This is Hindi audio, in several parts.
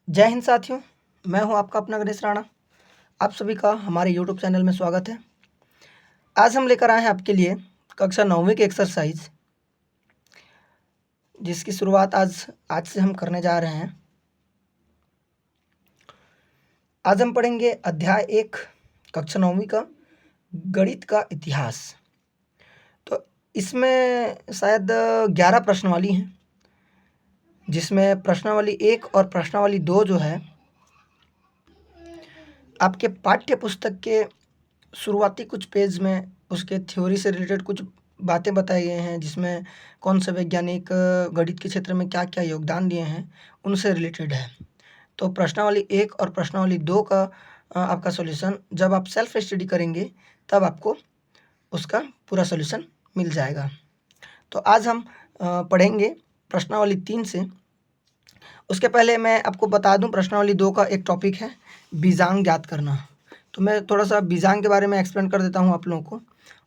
जय हिंद साथियों, मैं हूं आपका अपना गणेश राणा। आप सभी का हमारे यूट्यूब चैनल में स्वागत है। आज हम लेकर आए हैं आपके लिए कक्षा 9वीं की एक्सरसाइज, जिसकी शुरुआत आज से हम करने जा रहे हैं। आज हम पढ़ेंगे अध्याय 1 कक्षा 9वीं का गणित का इतिहास। तो इसमें शायद 11 प्रश्नावली हैं, जिसमें प्रश्नावली 1 और प्रश्नावली 2 जो है आपके पाठ्य पुस्तक के शुरुआती कुछ पेज में उसके थ्योरी से रिलेटेड कुछ बातें बताई गई हैं, जिसमें कौन से वैज्ञानिक गणित के क्षेत्र में क्या क्या योगदान दिए हैं, उनसे रिलेटेड है। तो प्रश्नावली 1 और प्रश्नावली 2 का आपका सॉल्यूशन जब आप सेल्फ स्टडी करेंगे तब आपको उसका पूरा सॉल्यूशन मिल जाएगा। तो आज हम पढ़ेंगे प्रश्नावली 3 से। उसके पहले मैं आपको बता दूं, प्रश्नावली 2 का एक टॉपिक है बीजांग ज्ञात करना। तो मैं थोड़ा सा बीजांग के बारे में एक्सप्लेन कर देता हूं आप लोगों को।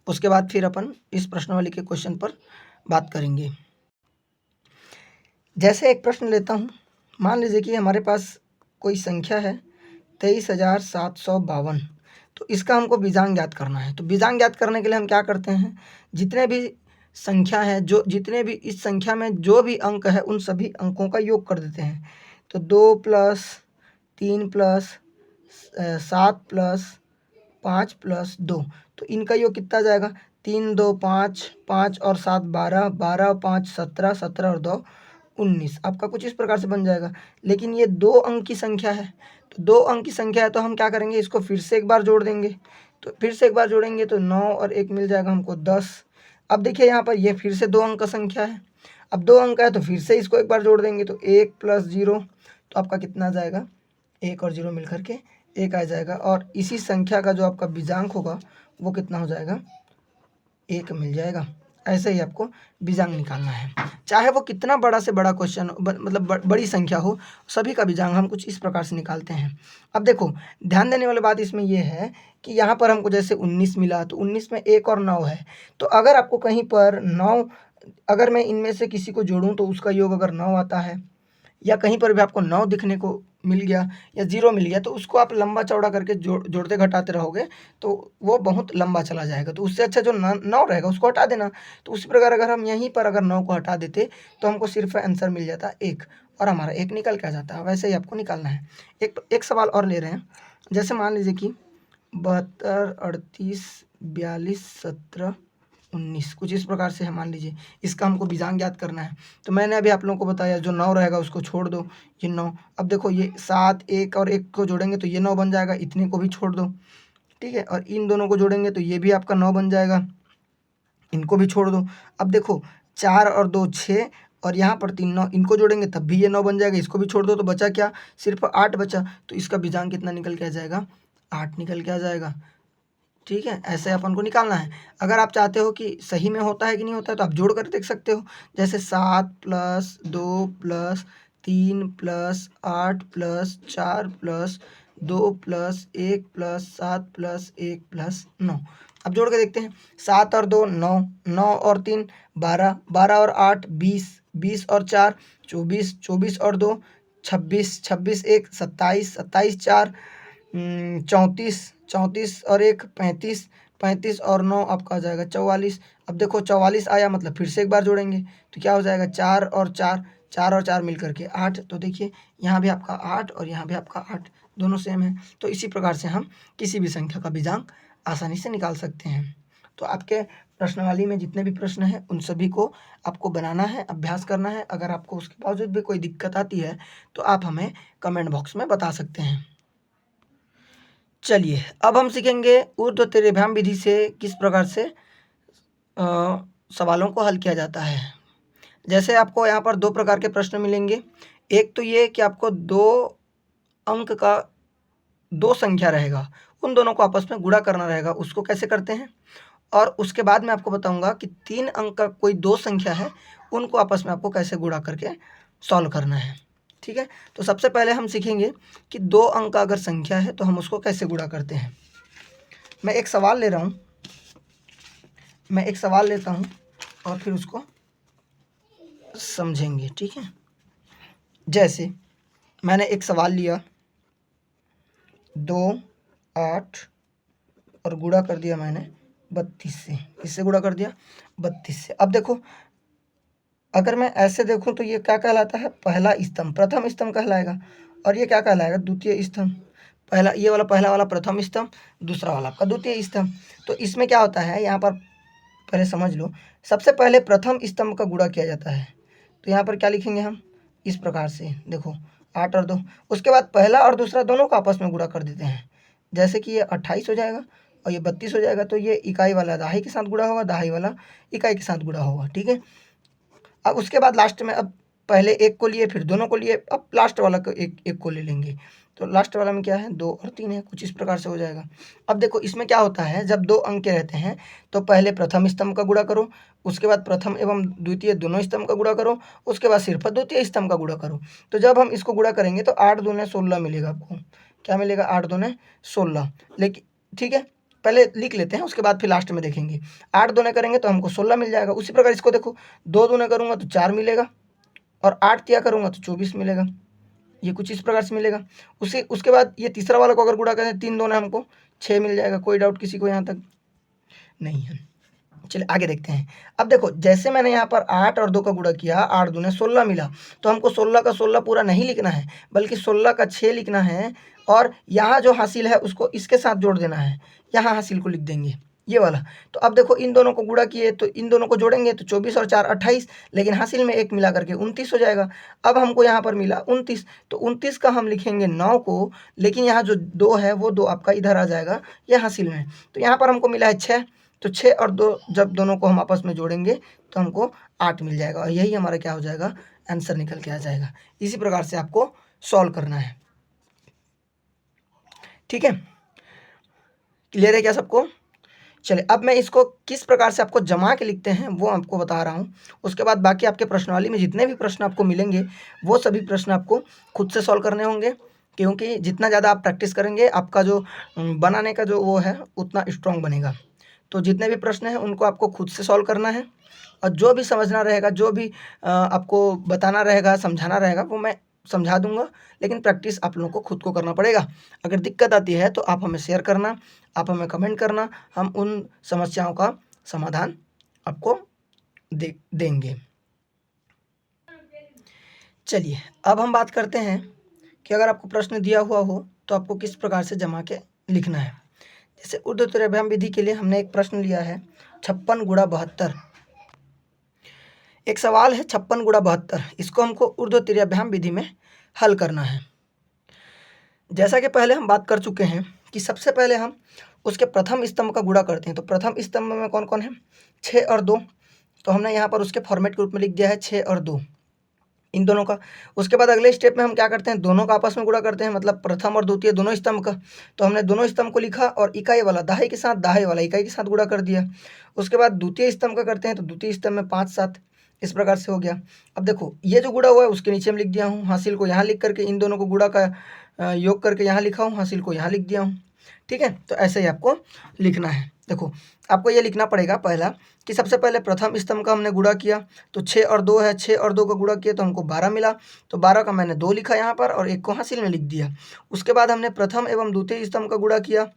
उसके बाद फिर अपन इस प्रश्नावली के क्वेश्चन पर बात करेंगे। जैसे एक प्रश्न लेता हूं, मान लीजिए कि हमारे पास कोई संख्या है 23,752। तो इसका हमको बीजांग ज्ञात करना है। तो बीजांग ज्ञात करने के लिए हम क्या करते हैं, जितने भी संख्या है, जितने भी इस संख्या में जो भी अंक है, उन सभी अंकों का योग कर देते हैं। तो 2 प्लस 3 प्लस 7 प्लस 5 प्लस 2, तो इनका योग कितना जाएगा? 3 2 5, 5 और 7 12, 12 5 17, 17 और 2 19। आपका कुछ इस प्रकार से बन जाएगा। लेकिन ये 2 अंक की संख्या है, तो 2 अंक की संख्या है तो हम क्या करेंगे, इसको फिर से एक बार जोड़ देंगे। तो फिर से एक बार जोड़ेंगे तो 9 और 1 मिल जाएगा हमको 10। अब देखिए यहाँ पर ये फिर से 2 अंक का संख्या है। अब 2 अंक है तो फिर से इसको एक बार जोड़ देंगे तो 1 प्लस 0, तो आपका कितना जाएगा? 1 और 0 मिल करके 1 आ जाएगा। और इसी संख्या का जो आपका बीजांक होगा वो कितना हो जाएगा? 1 मिल जाएगा। ऐसे ही आपको बीजांग निकालना है, चाहे वो कितना बड़ा से बड़ा क्वेश्चन मतलब बड़ी संख्या हो, सभी का बीजांग हम कुछ इस प्रकार से निकालते हैं। अब देखो, ध्यान देने वाली बात इसमें ये है कि यहाँ पर हमको जैसे 19 मिला, तो 19 में 1 और 9 है। तो अगर आपको कहीं पर 9, अगर मैं इनमें से किसी को जोड़ूँ तो उसका योग अगर 9 आता है, या कहीं पर भी आपको 9 दिखने को मिल गया या 0 मिल गया, तो उसको आप लंबा चौड़ा करके जोड़ते घटाते रहोगे तो वो बहुत लंबा चला जाएगा। तो उससे अच्छा जो 9 रहेगा उसको हटा देना। तो उसी प्रकार अगर हम यहीं पर अगर 9 को हटा देते तो हमको सिर्फ आंसर मिल जाता 1, और हमारा 1 निकल के आ जाता है। वैसे ही आपको निकालना है। एक सवाल और ले रहे हैं। जैसे मान लीजिए कि 72 38 42 17 19, कुछ इस प्रकार से है। मान लीजिए इसका हमको बीजांग ज्ञात करना है। तो मैंने अभी आप लोगों को बताया जो 9 रहेगा उसको छोड़ दो, ये 9। अब देखो ये 7, 1 और 1 को जोड़ेंगे तो ये 9 बन जाएगा, इतने को भी छोड़ दो, ठीक है। और इन दोनों को जोड़ेंगे तो ये भी आपका 9 बन जाएगा, इनको भी छोड़ दो। अब देखो 4 और 2 6, और यहाँ पर 3 9, इनको जोड़ेंगे तब भी ये 9 बन जाएगा, इसको भी छोड़ दो तो बचा क्या? सिर्फ 8 बचा। तो इसका बीजांग कितना निकल के आ जाएगा? 8 निकल के आ जाएगा, ठीक है। ऐसे अपन को निकालना है। अगर आप चाहते हो कि सही में होता है कि नहीं होता है तो आप जोड़ कर देख सकते हो। जैसे 7 plus 2 plus 3 plus 8 plus 4 plus 2 plus 1 plus 7 plus 1 plus 9। अब जोड़ के देखते हैं। 7 और 2 9, 9 और 3 12, 12 और 8 20, 20 और 4 24, 24 और 2 26, 26 1 27, 27 4 34, 34 और 1 35, 35 और 9 आपका आ जाएगा 44। अब देखो 44 आया, मतलब फिर से एक बार जोड़ेंगे तो क्या हो जाएगा? 4 और 4, 4 और 4 मिल करके 8। तो देखिए यहाँ भी आपका 8 और यहाँ भी आपका 8, दोनों सेम है। तो इसी प्रकार से हम किसी भी संख्या का बीजांग आसानी से निकाल सकते हैं। तो आपके प्रश्नावली में जितने भी प्रश्न हैं उन सभी को आपको बनाना है, अभ्यास करना है। अगर आपको उसके बावजूद भी कोई दिक्कत आती है तो आप हमें कमेंट बॉक्स में बता सकते हैं। चलिए अब हम सीखेंगे ऊर्ध्व त्रिभुजाम विधि से किस प्रकार से सवालों को हल किया जाता है। जैसे आपको यहाँ पर 2 प्रकार के प्रश्न मिलेंगे। एक तो ये कि आपको 2 अंक का 2 संख्या रहेगा, उन दोनों को आपस में गुणा करना रहेगा, उसको कैसे करते हैं। और उसके बाद मैं आपको बताऊंगा कि 3 अंक का कोई 2 संख्या है, उनको आपस में आपको कैसे गुणा करके सॉल्व करना है, ठीक है। तो सबसे पहले हम सीखेंगे कि 2 अंक का अगर संख्या है तो हम उसको कैसे गुणा करते हैं। मैं एक सवाल ले रहा हूँ, मैं एक सवाल लेता हूँ और फिर उसको समझेंगे, ठीक है। जैसे मैंने एक सवाल लिया 2, 8 और गुणा कर दिया मैंने 32 से। इससे गुणा कर दिया 32 से। अब देखो अगर मैं ऐसे देखूं तो ये क्या कहलाता है, पहला स्तंभ, प्रथम स्तंभ कहलाएगा। और ये क्या कहलाएगा, द्वितीय स्तंभ। पहला ये वाला, पहला वाला प्रथम स्तंभ, दूसरा वाला आपका द्वितीय स्तंभ। तो इसमें क्या होता है, यहाँ पर पहले समझ लो, सबसे पहले प्रथम स्तंभ का गुणा किया जाता है। तो यहाँ पर क्या लिखेंगे हम, इस प्रकार से देखो 8 और 2। उसके बाद पहला और दूसरा दोनों का आपस में गुणा कर देते हैं। जैसे कि ये 28 हो जाएगा और ये 32 हो जाएगा। तो ये इकाई वाला दहाई के साथ गुणा होगा, दहाई वाला इकाई के साथ गुणा होगा। ठीक है। अब उसके बाद लास्ट में, अब पहले एक को लिए फिर दोनों को लिए, अब लास्ट वाला को एक को ले लेंगे। तो लास्ट वाला में क्या है, 2 और 3 है। कुछ इस प्रकार से हो जाएगा। अब देखो इसमें क्या होता है, जब 2 अंक के रहते हैं तो पहले प्रथम स्तंभ का गुणा करो, उसके बाद प्रथम एवं द्वितीय दोनों स्तंभ का गुणा करो, उसके बाद सिर्फ द्वितीय स्तंभ का गुणा करो। तो जब हम इसको गुणा करेंगे तो 8 दूने 16 मिलेगा आपको। क्या मिलेगा, 8 दूने 16। लेकिन ठीक है, पहले लिख लेते हैं, उसके बाद फिर लास्ट में देखेंगे। 8 दूने करेंगे तो हमको 16 मिल जाएगा। उसी प्रकार इसको देखो, 2 दूने करूँगा तो 4 मिलेगा और 8 तिया करूँगा तो 24 मिलेगा। ये कुछ इस प्रकार से मिलेगा। उसके बाद ये तीसरा वाला को अगर गुणा करें, 3 दूने हमको 6 मिल जाएगा। कोई डाउट किसी को यहाँ तक नहीं है। चलिए आगे देखते हैं। अब देखो जैसे मैंने यहाँ पर 8 और 2 का गुणा किया, 8 दूने 16 मिला। तो हमको 16 का 16 पूरा नहीं लिखना है, बल्कि 16 का 6 लिखना है। और यहाँ जो हासिल है उसको इसके साथ जोड़ देना है। यहाँ हासिल को लिख देंगे, ये वाला। तो अब देखो इन दोनों को गुणा किए तो इन दोनों को जोड़ेंगे तो 24 और 4 28, लेकिन हासिल में 1 मिला करके 29 हो जाएगा। अब हमको यहाँ पर मिला 29, तो 29 का हम लिखेंगे 9 को, लेकिन यहाँ जो 2 है वो 2 आपका इधर आ जाएगा ये हासिल में। तो यहाँ पर हमको मिला है 6। तो 6 और 2 जब दोनों को हम आपस में जोड़ेंगे तो हमको 8 मिल जाएगा। और यही हमारा क्या हो जाएगा, आंसर निकल के आ जाएगा। इसी प्रकार से आपको सॉल्व करना है। ठीक है, क्लियर है क्या सबको? चलिए अब मैं इसको किस प्रकार से आपको जमा के लिखते हैं वो आपको बता रहा हूँ। उसके बाद बाकी आपके प्रश्नावली में जितने भी प्रश्न आपको मिलेंगे वो सभी प्रश्न आपको खुद से सॉल्व करने होंगे, क्योंकि जितना ज़्यादा आप प्रैक्टिस करेंगे आपका जो बनाने का जो वो है उतना स्ट्रॉन्ग बनेगा। तो जितने भी प्रश्न हैं उनको आपको खुद से सॉल्व करना है। और जो भी समझना रहेगा, जो भी आपको बताना रहेगा, समझाना रहेगा, वो मैं समझा दूंगा। लेकिन प्रैक्टिस आप लोगों को खुद को करना पड़ेगा। अगर दिक्कत आती है तो आप हमें शेयर करना, आप हमें कमेंट करना, हम उन समस्याओं का समाधान आपको देंगे। चलिए अब हम बात करते हैं कि अगर आपको प्रश्न दिया हुआ हो तो आपको किस प्रकार से जमा के लिखना है। जैसे ऊर्ध्वतरीय अभ्याम विधि के लिए हमने एक प्रश्न लिया है 56 गुणा 72। एक सवाल है 56 गुणा 72, इसको हमको ऊर्ध्वतरीय अभ्याम विधि में हल करना है। जैसा कि पहले हम बात कर चुके हैं कि सबसे पहले हम उसके प्रथम स्तंभ का गुणा करते हैं। तो प्रथम स्तंभ में कौन कौन है, 6 और 2। तो हमने यहाँ पर उसके फॉर्मेट के रूप में लिख दिया है 6 और 2 इन दोनों का। उसके बाद अगले स्टेप में हम क्या करते हैं, दोनों का आपस में गुणा करते हैं, मतलब प्रथम और द्वितीय दोनों स्तंभ का। तो हमने दोनों स्तंभ को लिखा और इकाई वाला दहाई के साथ दहाई वाला इकाई के साथ गुणा कर दिया। उसके बाद द्वितीय स्तंभ का करते हैं, तो द्वितीय स्तंभ में 5 7 इस प्रकार से हो गया। अब देखो ये जो गुणा हुआ है उसके नीचे में लिख दिया हूँ, हासिल को यहाँ लिख करके इन दोनों को गुणा का योग करके यहाँ लिखा हूँ, हासिल को यहाँ लिख दिया हूँ। ठीक है, तो ऐसे ही आपको लिखना है। देखो आपको ये लिखना पड़ेगा पहला कि सबसे पहले प्रथम स्तंभ का हमने गुणा किया तो 6 और 2 है, 6 और 2 का गुणा किया तो हमको 12 मिला। तो 12 का मैंने 2 लिखा यहाँ पर और 1 को हासिल में लिख दिया। उसके बाद हमने प्रथम एवं द्वितीय स्तंभ का गुणा किया।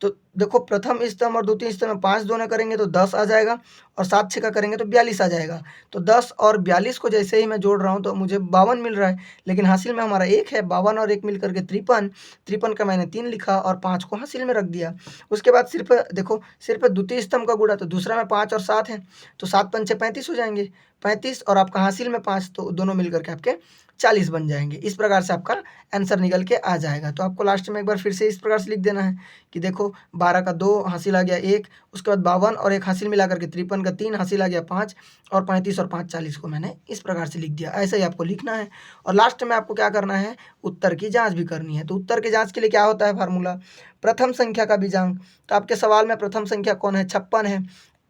तो देखो प्रथम स्तंभ और द्वितीय स्तंभ में 5 दोनों करेंगे तो 10 आ जाएगा और 7 6 का करेंगे तो 42 आ जाएगा। तो 10 और 42 को जैसे ही मैं जोड़ रहा हूँ तो मुझे 52 मिल रहा है, लेकिन हासिल में हमारा 1 है। 52 और 1 मिल करके 53, 53 का मैंने 3 लिखा और 5 को हासिल में रख दिया। उसके बाद सिर्फ देखो सिर्फ द्वितीय स्तंभ का गुणा, तो दूसरा में 5 और 7 है तो 7 पंचे 35 हो जाएंगे, 35 और आपका हासिल में 5, तो दोनों मिल करके आपके 40 बन जाएंगे। इस प्रकार से आपका आंसर निकल के आ जाएगा। तो आपको लास्ट में एक बार फिर से इस प्रकार से लिख देना है कि देखो 12 का 2 हासिल आ गया 1, उसके बाद 52 और 1 हासिल मिला करके 53 का 3 हासिल आ गया 5 और 35 और 5 40 को मैंने इस प्रकार से लिख दिया। ऐसे ही आपको लिखना है और लास्ट में आपको क्या करना है, उत्तर की जाँच भी करनी है। तो उत्तर की जाँच के लिए क्या होता है फार्मूला, प्रथम संख्या का बीजांक। तो आपके सवाल में प्रथम संख्या कौन है, 56 है।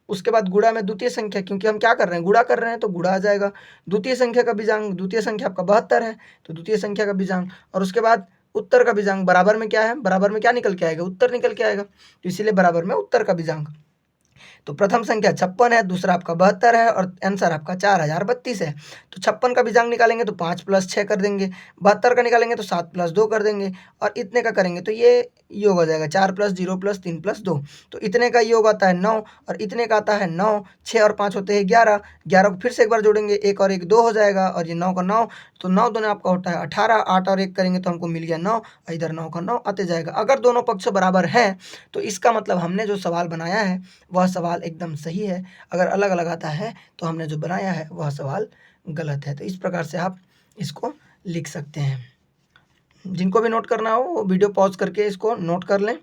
उसके बाद गुणा में द्वितीय संख्या, क्योंकि हम क्या कर रहे हैं गुणा कर रहे हैं तो गुणा आ जाएगा। द्वितीय संख्या का बीजांक, द्वितीय संख्या आपका 72 है तो द्वितीय संख्या का बीजांक, और उसके बाद उत्तर का बीजांक बराबर में क्या है, बराबर में क्या निकल के आएगा, उत्तर निकल के आएगा। तो इसीलिए बराबर में उत्तर का बीजांक। तो प्रथम संख्या 56 है, दूसरा आपका 72 है और आंसर आपका 4032 है। तो 56 का बीजांक निकालेंगे तो 5 + 6 कर देंगे, 72 का निकालेंगे तो 7 + 2 कर देंगे और इतने का करेंगे तो ये योग हो जाएगा 4 + 0 + 3 + 2। तो इतने का योग आता है 9 और इतने का आता है 9, 6 और 5 होते हैं 11, 11 को फिर से एक बार जोड़ेंगे, 1 और 1 2 हो जाएगा और ये 9 का 9, तो 9 दूने आपका होता है 18, 8 और 1 करेंगे तो हमको मिल गया 9, इधर 9 का 9 आते जाएगा। अगर दोनों पक्ष बराबर हैं तो इसका मतलब हमने जो सवाल बनाया है वह सवाल एकदम सही है। अगर अलग अलग आता है तो हमने जो बनाया है वह सवाल गलत है। तो इस प्रकार से आप इसको लिख सकते हैं। जिनको भी नोट करना हो वो वीडियो पॉज करके इसको नोट कर लें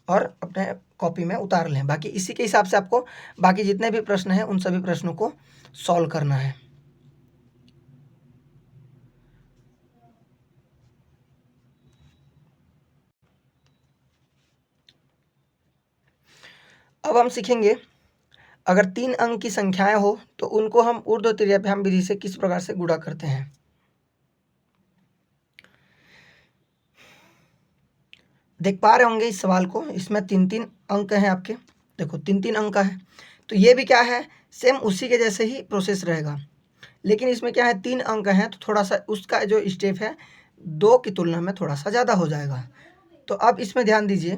और अपने कॉपी में उतार लें। बाकी इसी के हिसाब से आपको बाकी जितने भी प्रश्न हैं उन सभी प्रश्नों को सॉल्व करना है। अब हम सीखेंगे अगर 3 अंक की संख्याएं हो तो उनको हम ऊर्ध्व तिर्याभ्याम विधि से किस प्रकार से गुणा करते हैं। देख पा रहे होंगे इस सवाल को, इसमें 3-3 अंक हैं आपके, देखो 3-3 अंक का है। तो ये भी क्या है, सेम उसी के जैसे ही प्रोसेस रहेगा, लेकिन इसमें क्या है 3 अंक हैं तो थोड़ा सा उसका जो स्टेप है 2 की तुलना में थोड़ा सा ज़्यादा हो जाएगा। तो अब इसमें ध्यान दीजिए,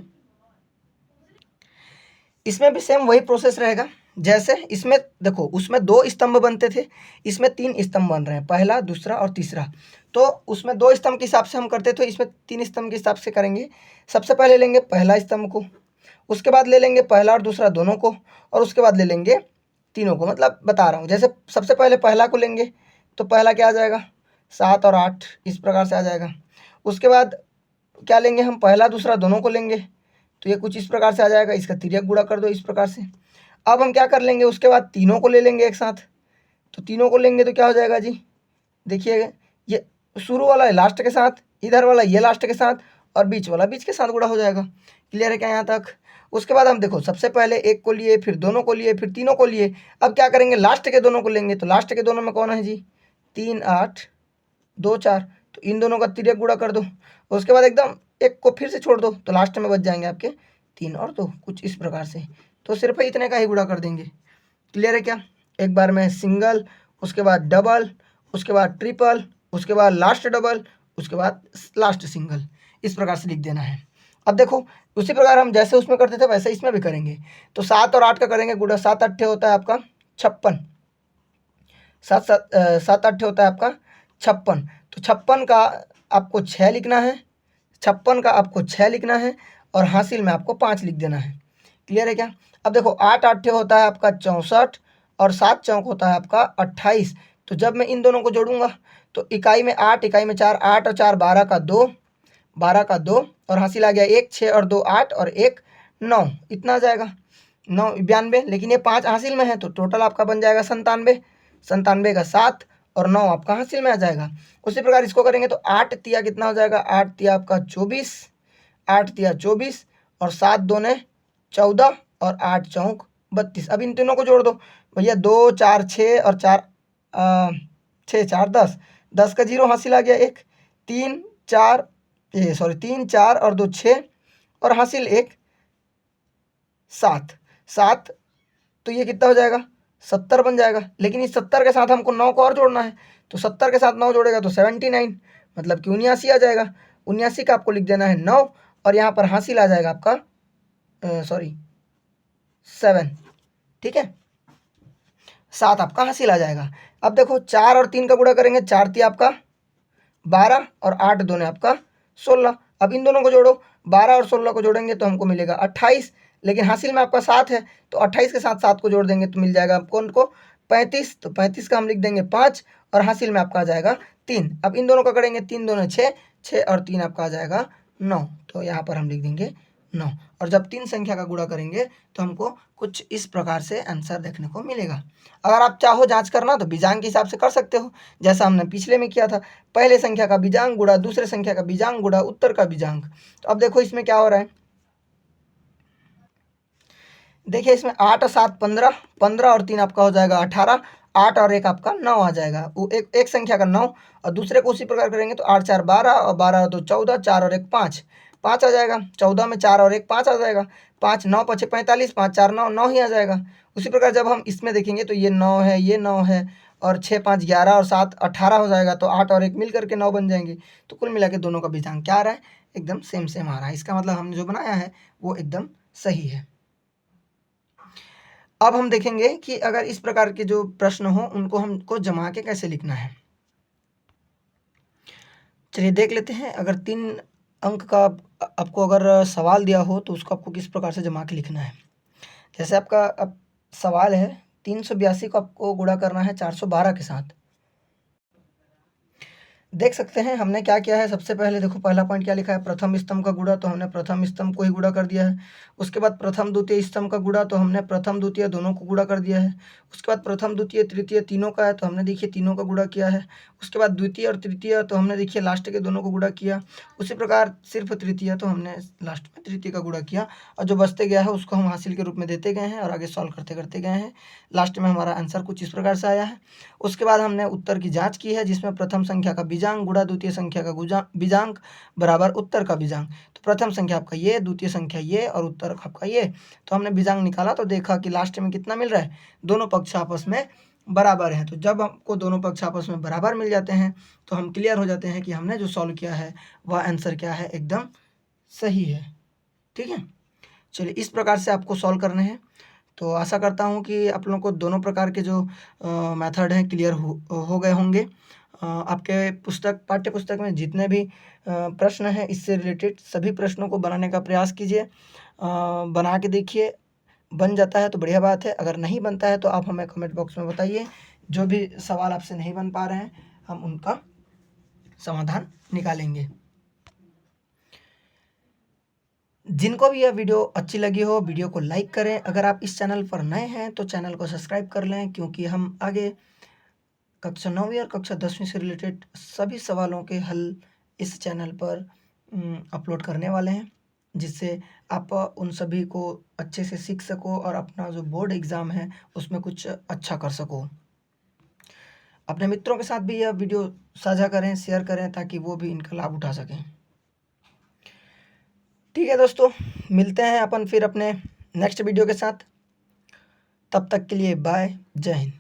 इसमें भी सेम वही प्रोसेस रहेगा जैसे इसमें देखो उसमें 2 स्तंभ बनते थे, इसमें 3 स्तंभ बन रहे हैं, पहला दूसरा और तीसरा। तो उसमें 2 स्तंभ के हिसाब से हम करते थे, इसमें 3 स्तंभ के हिसाब से करेंगे। सबसे पहले लेंगे पहला स्तंभ को, उसके बाद ले लेंगे पहला और दूसरा दोनों को और उसके बाद ले लेंगे तीनों को। मतलब बता रहा हूँ, जैसे सबसे पहले पहला को लेंगे तो पहला क्या आ जाएगा 7 और 8 इस प्रकार से आ जाएगा। उसके बाद क्या लेंगे हम, पहला दूसरा दोनों को लेंगे तो ये कुछ इस प्रकार से आ जाएगा, इसका तिर्यक गुणा कर दो इस प्रकार से। अब हम क्या कर लेंगे, उसके बाद तीनों को ले लेंगे एक साथ, तो तीनों को लेंगे तो क्या हो जाएगा जी, देखिए ये शुरू वाला है लास्ट के साथ, इधर वाला ये लास्ट के साथ और बीच वाला बीच के साथ गुणा हो जाएगा। क्लियर है क्या यहाँ तक। उसके बाद हम देखो सबसे पहले एक को लिए, फिर दोनों को लिए, फिर तीनों को लिए। अब क्या करेंगे, लास्ट के दोनों को लेंगे, तो लास्ट के दोनों में कौन है जी 3 8 2 4, तो इन दोनों का तिर्यक गुणा कर दो। उसके बाद एकदम एक को फिर से छोड़ दो तो लास्ट में बच जाएंगे आपके 3 और 2, कुछ इस प्रकार से। तो सिर्फ इतने का ही गुणा कर देंगे। क्लियर है क्या। एक बार में सिंगल, उसके बाद डबल, उसके बाद ट्रिपल, उसके बाद लास्ट डबल, उसके बाद लास्ट सिंगल, इस प्रकार से लिख देना है। अब देखो उसी प्रकार हम जैसे उसमें करते थे वैसे इसमें भी करेंगे। तो 7 और 8 का करेंगे गुणा, 7 8 होता है आपका 56, 7 8 होता है आपका 56। तो 56 का आपको 6 लिखना है, 56 का आपको 6 लिखना है और हासिल में आपको 5 लिख देना है। क्लियर है क्या। अब देखो 8 8 होता है आपका 64 और 7 चौक होता है आपका 28। तो जब मैं इन दोनों को जोड़ूंगा तो इकाई में 8, इकाई में 4, 8 और 4 12 का 2, 12 का 2 और हासिल आ गया 1, 6 और 2 8 और 1 9, इतना आ जाएगा 9 92। लेकिन ये 5 हासिल में है तो टोटल आपका बन जाएगा 97, 97 का 7 और 9 आपका हासिल में आ जाएगा। उसी प्रकार इसको करेंगे तो 8 तिया कितना हो जाएगा, 8 तिया आपका 24, 8 तिया 24 और 7 दूने 14 और 8 चौक 32। अब इन तीनों को जोड़ दो भैया, 2 4 6 और 4 6 4 10, 10 का 0 हासिल आ गया 1, 3 4 3 4 और 2 6 और हासिल 1 7 7, तो ये कितना हो जाएगा 70 बन जाएगा। लेकिन इस 70 के साथ हमको 9 को और जोड़ना है, तो 70 के साथ 9 जोड़ेगा तो 79, मतलब कि 79 आ जाएगा। 79 का आपको लिख देना है 9 और यहाँ पर हासिल आ जाएगा आपका 7, ठीक है 7 आपका हासिल आ जाएगा। अब देखो 4 और 3 का गुणा करेंगे, 4 3 आपका 12 और 8 दोनों आपका 16। अब इन दोनों को जोड़ो, 12 और 16 को जोड़ेंगे तो हमको मिलेगा 28, लेकिन हासिल में आपका 7 है तो 28 के साथ 7 को जोड़ देंगे तो मिल जाएगा आपको उनको 35। तो 35 का हम लिख देंगे 5 और हासिल में आपका आ जाएगा 3। अब इन दोनों का करेंगे, 3 दोनों 6, 6 और 3 आपका आ जाएगा 9, तो यहाँ पर हम लिख देंगे 9। और जब 3 संख्या का गुणा करेंगे तो हमको कुछ इस प्रकार से आंसर देखने को मिलेगा। अगर आप चाहो जांच करना तो बीजांक के हिसाब से कर सकते हो, जैसा हमने पिछले में किया था, पहले संख्या का बीजांक गुणा दूसरे संख्या का बीजांक गुणा उत्तर का बीजांक। तो अब देखो इसमें क्या हो रहा है, देखिए इसमें 8 और 7 15, 15 और 3 आपका हो जाएगा 18, 8 और 1 आपका 9 आ जाएगा। वो एक संख्या का 9 और दूसरे को उसी प्रकार करेंगे तो 8 4 12 और 12 और 2 14, 4 और 1 5, 5 आ जाएगा। 14 में 4 और 1 5 आ जाएगा। 5 9 5 45, 5 4 9 9 ही आ जाएगा। उसी प्रकार जब हम इसमें देखेंगे तो ये 9 है, ये 9 है और 6 5 11 और 7 18 हो जाएगा। तो 8 और 1 मिल करके 9 बन जाएंगे। तो कुल मिला के दोनों का बीजांक क्या आ रहा है? एकदम सेम सेम आ रहा है। इसका मतलब हमने जो बनाया है वो एकदम सही है। अब हम देखेंगे कि अगर इस प्रकार के जो प्रश्न हो उनको हमको जमा के कैसे लिखना है। चलिए देख लेते हैं। अगर 3 अंक का आपको अगर सवाल दिया हो तो उसको आपको किस प्रकार से जमा के लिखना है। जैसे आपका अब सवाल है 382 को आपको गुणा करना है 412 के साथ। देख सकते हैं हमने क्या किया है। सबसे पहले देखो पहला पॉइंट क्या लिखा है, प्रथम स्तंभ का गुणा, तो हमने प्रथम स्तंभ को ही गुणा कर दिया है। उसके बाद प्रथम द्वितीय स्तंभ का गुणा, तो हमने प्रथम द्वितीय दोनों को गुणा कर दिया है। उसके बाद प्रथम द्वितीय तृतीय तीनों का है, तो हमने देखिए तीनों का गुणा किया है। उसके बाद द्वितीय और तृतीय, तो हमने देखिए लास्ट के दोनों को गुणा किया। उसी प्रकार सिर्फ तृतीय, तो हमने लास्ट में तृतीय का गुणा किया और जो बचते गया है उसको हम हासिल के रूप में देते गए हैं और आगे सॉल्व करते करते गए हैं। लास्ट में हमारा आंसर कुछ इस प्रकार से आया है। उसके बाद हमने उत्तर की जांच की है, जिसमें प्रथम संख्या का बीजांक गुणा द्वितीय संख्या का बीजांक बराबर उत्तर का बीजांक। तो प्रथम संख्या आपका ये, द्वितीय संख्या ये और उत्तर आपका ये। तो हमने बीजांक निकाला तो देखा कि लास्ट में कितना मिल रहा है, दोनों पक्ष आपस में बराबर है। तो जब हमको दोनों पक्ष आपस में बराबर मिल जाते हैं तो हम क्लियर हो जाते हैं कि हमने जो सॉल्व किया है वह आंसर क्या है, एकदम सही है। ठीक है, चलिए इस प्रकार से आपको सॉल्व करने हैं। तो आशा करता हूँ कि आप लोगों को दोनों प्रकार के जो मेथड हैं क्लियर हो गए होंगे। आपके पाठ्य पुस्तक में जितने भी प्रश्न हैं इससे रिलेटेड सभी प्रश्नों को बनाने का प्रयास कीजिए। बना के देखिए, बन जाता है तो बढ़िया बात है। अगर नहीं बनता है तो आप हमें कमेंट बॉक्स में बताइए। जो भी सवाल आपसे नहीं बन पा रहे हैं हम उनका समाधान निकालेंगे। जिनको भी यह वीडियो अच्छी लगी हो वीडियो को लाइक करें। अगर आप इस चैनल पर नए हैं तो चैनल को सब्सक्राइब कर लें, क्योंकि हम आगे कक्षा 9वीं और कक्षा 10वीं से रिलेटेड सभी सवालों के हल इस चैनल पर अपलोड करने वाले हैं, जिससे आप उन सभी को अच्छे से सीख सको और अपना जो बोर्ड एग्ज़ाम है उसमें कुछ अच्छा कर सको। अपने मित्रों के साथ भी यह वीडियो साझा करें, शेयर करें, ताकि वो भी इनका लाभ उठा सकें। ठीक है दोस्तों, मिलते हैं अपन फिर अपने नेक्स्ट वीडियो के साथ। तब तक के लिए बाय, जय हिंद।